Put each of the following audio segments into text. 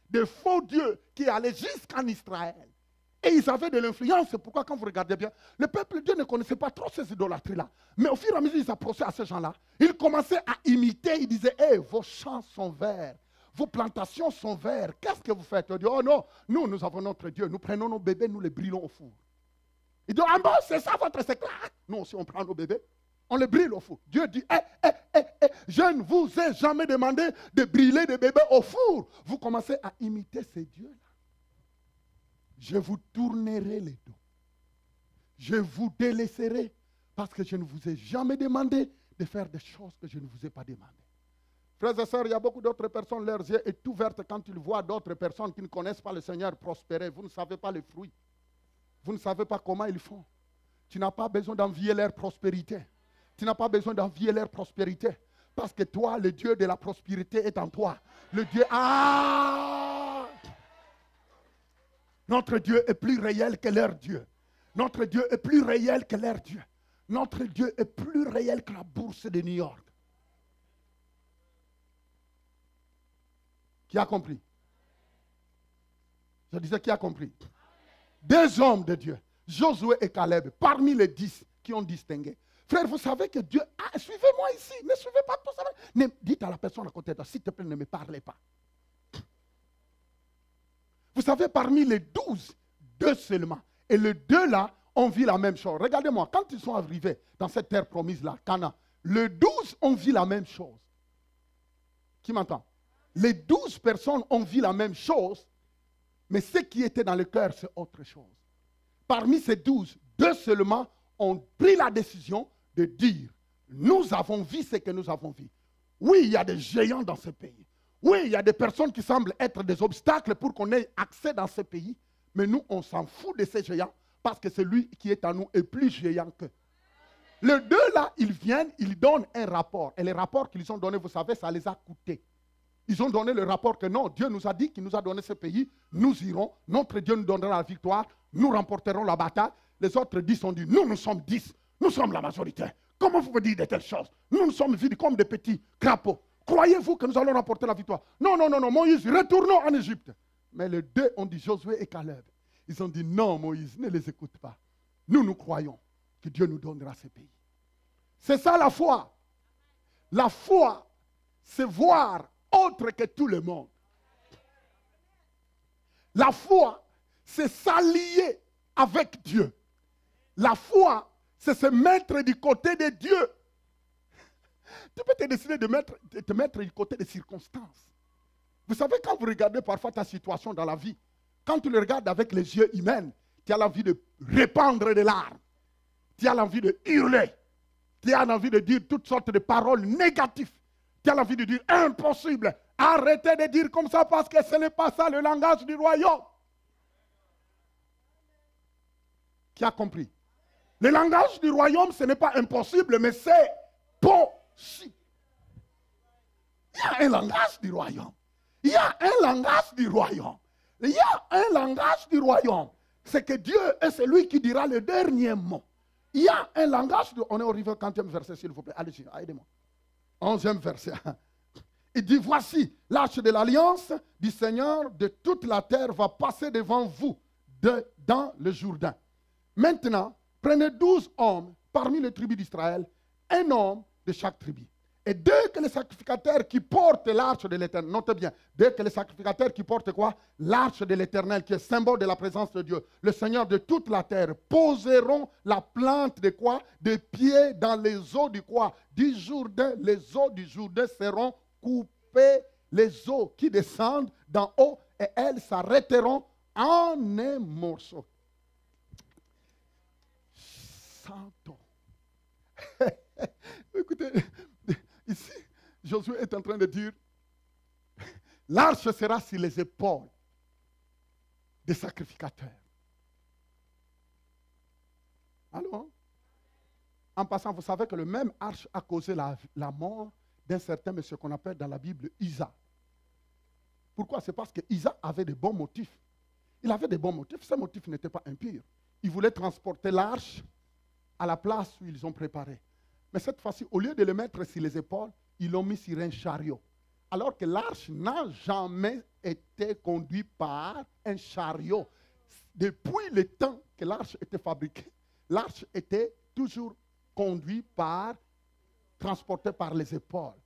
des faux dieux qui allaient jusqu'en Israël. Et ils avaient de l'influence. C'est pourquoi quand vous regardez bien, le peuple de Dieu ne connaissait pas trop ces idolâtries-là. Mais au fur et à mesure ils s'approchaient à ces gens-là, ils commençaient à imiter. Ils disaient, hey, vos champs sont verts. Vos plantations sont vertes. Qu'est-ce que vous faites? Ils disent, oh non, nous avons notre Dieu. Nous prenons nos bébés, nous les brûlons au four. Ils disent, ah bon, c'est ça votre secret? Nous aussi, on prend nos bébés, on les brûle au four. Dieu dit, je ne vous ai jamais demandé de brûler des bébés au four. Vous commencez à imiter ces dieux-là. Je vous tournerai les dos. Je vous délaisserai parce que je ne vous ai jamais demandé de faire des choses que je ne vous ai pas demandées. Frères et sœurs, il y a beaucoup d'autres personnes, leurs yeux sont ouverts quand ils voient d'autres personnes qui ne connaissent pas le Seigneur prospérer. Vous ne savez pas les fruits. Vous ne savez pas comment ils font. Tu n'as pas besoin d'envier leur prospérité. Tu n'as pas besoin d'envier leur prospérité. Parce que toi, le Dieu de la prospérité est en toi. Le Dieu... Notre Dieu est plus réel que leur Dieu. Notre Dieu est plus réel que leur Dieu. Notre Dieu est plus réel que la bourse de New York. Qui a compris? Je disais qui a compris? Deux hommes de Dieu, Josué et Caleb, parmi les 10 qui ont distingué. Frère, vous savez que Dieu... suivez-moi ici, ne suivez pas tout ça. Dites à la personne à côté de toi, s'il te plaît, ne me parlez pas. Vous savez, parmi les 12, 2 seulement. Et les 2 là ont vu la même chose. Regardez-moi, quand ils sont arrivés dans cette terre promise-là, Canaan, les 12 ont vu la même chose. Qui m'entend? Les 12 personnes ont vu la même chose, mais ce qui était dans le cœur, c'est autre chose. Parmi ces 12, 2 seulement ont pris la décision de dire, nous avons vu ce que nous avons vu. Oui, il y a des géants dans ce pays. Oui, il y a des personnes qui semblent être des obstacles pour qu'on ait accès dans ce pays. Mais nous, on s'en fout de ces géants parce que celui qui est en nous est plus géant qu'eux. Les 2 là, ils viennent, ils donnent un rapport. Et les rapports qu'ils ont donnés, vous savez, ça les a coûtés. Ils ont donné le rapport que non, Dieu nous a dit qu'il nous a donné ce pays. Nous irons, notre Dieu nous donnera la victoire. Nous remporterons la bataille. Les autres 10 ont dit, nous sommes 10. Nous sommes la majorité. Comment vous pouvez dire de telles choses? Nous sommes vus comme des petits crapauds. Croyez-vous que nous allons remporter la victoire? Non, Moïse, retournons en Égypte. Mais les 2 ont dit, Josué et Caleb, ils ont dit, non, Moïse, ne les écoute pas. Nous croyons que Dieu nous donnera ce pays. C'est ça la foi. La foi, c'est voir autre que tout le monde. La foi, c'est s'allier avec Dieu. La foi, c'est se mettre du côté de Dieu. Tu peux te décider de te mettre du côté des circonstances. Vous savez, quand vous regardez parfois ta situation dans la vie, quand tu le regardes avec les yeux humains, tu as l'envie de répandre des larmes. Tu as l'envie de hurler. Tu as l'envie de dire toutes sortes de paroles négatives. Tu as l'envie de dire impossible. Arrêtez de dire comme ça parce que ce n'est pas ça le langage du royaume. Qui a compris? Le langage du royaume, ce n'est pas impossible, mais c'est possible. Il y a un langage du royaume. Il y a un langage du royaume. Il y a un langage du royaume. C'est que Dieu est celui qui dira le dernier mot. Il y a un langage de... On est arrivé au 40e verset, s'il vous plaît. Allez-y, aidez-moi. 11e verset. Il dit, voici, l'arche de l'alliance du Seigneur de toute la terre va passer devant vous dans le Jourdain. Maintenant, prenez 12 hommes parmi les tribus d'Israël, un homme de chaque tribu. Et dès que les sacrificateurs qui portent l'arche de l'Éternel, notez bien, dès que les sacrificateurs qui portent quoi? L'arche de l'Éternel, qui est symbole de la présence de Dieu, le Seigneur de toute la terre, poseront la plante de quoi? Des pieds dans les eaux du quoi? Du Jourdain. Les eaux du Jourdain seront coupées, les eaux qui descendent d'en haut, et elles s'arrêteront en un morceau. Santo. Écoutez, ici, Josué est en train de dire, l'arche sera sur les épaules des sacrificateurs. Alors, en passant, vous savez que le même arche a causé la mort d'un certain monsieur qu'on appelle dans la Bible Isa. Pourquoi? C'est parce que Isa avait de bons motifs. Il avait des bons motifs. Ces motifs n'étaient pas impurs. Il voulait transporter l'arche à la place où ils ont préparé. Mais cette fois-ci, au lieu de le mettre sur les épaules, ils l'ont mis sur un chariot. Alors que l'arche n'a jamais été conduite par un chariot. Depuis le temps que l'arche était fabriquée, l'arche était toujours conduite transportée par les épaules.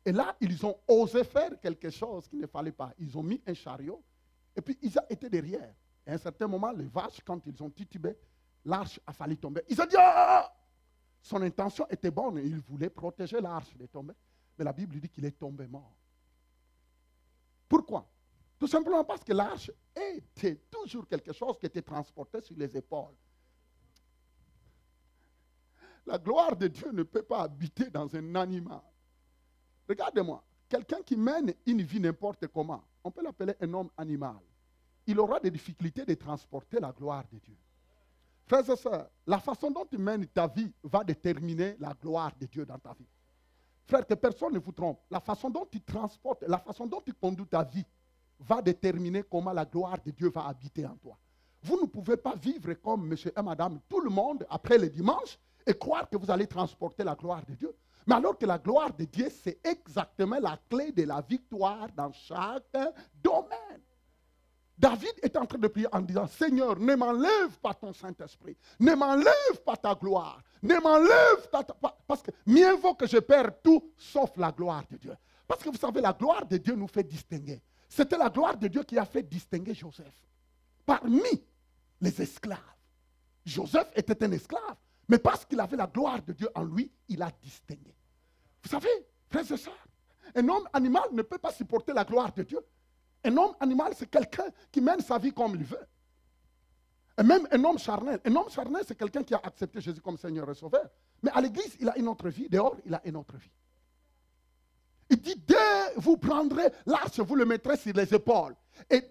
Et là, ils ont osé faire quelque chose qu'il ne fallait pas. Ils ont mis un chariot et puis ils étaient derrière. Et à un certain moment, les vaches, quand ils ont titubé, l'arche a failli tomber. Ils ont dit, ah! Son intention était bonne. Il voulait protéger l'arche de tomber. Mais la Bible dit qu'il est tombé mort. Pourquoi? Tout simplement parce que l'arche était toujours quelque chose qui était transporté sur les épaules. La gloire de Dieu ne peut pas habiter dans un animal. Regardez-moi, quelqu'un qui mène une vie n'importe comment, on peut l'appeler un homme animal. Il aura des difficultés de transporter la gloire de Dieu. Frères et sœurs, la façon dont tu mènes ta vie va déterminer la gloire de Dieu dans ta vie. Frère, que personne ne vous trompe. La façon dont tu transportes, la façon dont tu conduis ta vie va déterminer comment la gloire de Dieu va habiter en toi. Vous ne pouvez pas vivre comme monsieur et madame, tout le monde, après le dimanche, et croire que vous allez transporter la gloire de Dieu. Mais alors que la gloire de Dieu, c'est exactement la clé de la victoire dans chaque domaine. David est en train de prier en disant, Seigneur, ne m'enlève pas ton Saint-Esprit, ne m'enlève pas ta gloire, ne m'enlève pas parce que mieux vaut que je perde tout, sauf la gloire de Dieu. Parce que vous savez, la gloire de Dieu nous fait distinguer. C'était la gloire de Dieu qui a fait distinguer Joseph. Parmi les esclaves. Joseph était un esclave, mais parce qu'il avait la gloire de Dieu en lui, il a distingué. Vous savez, frères et sœurs, un homme animal ne peut pas supporter la gloire de Dieu. Un homme animal, c'est quelqu'un qui mène sa vie comme il veut. Et même un homme charnel. Un homme charnel, c'est quelqu'un qui a accepté Jésus comme Seigneur et Sauveur. Mais à l'église, il a une autre vie. Dehors, il a une autre vie. Il dit, dès vous prendrez l'arche, vous le mettrez sur les épaules. Et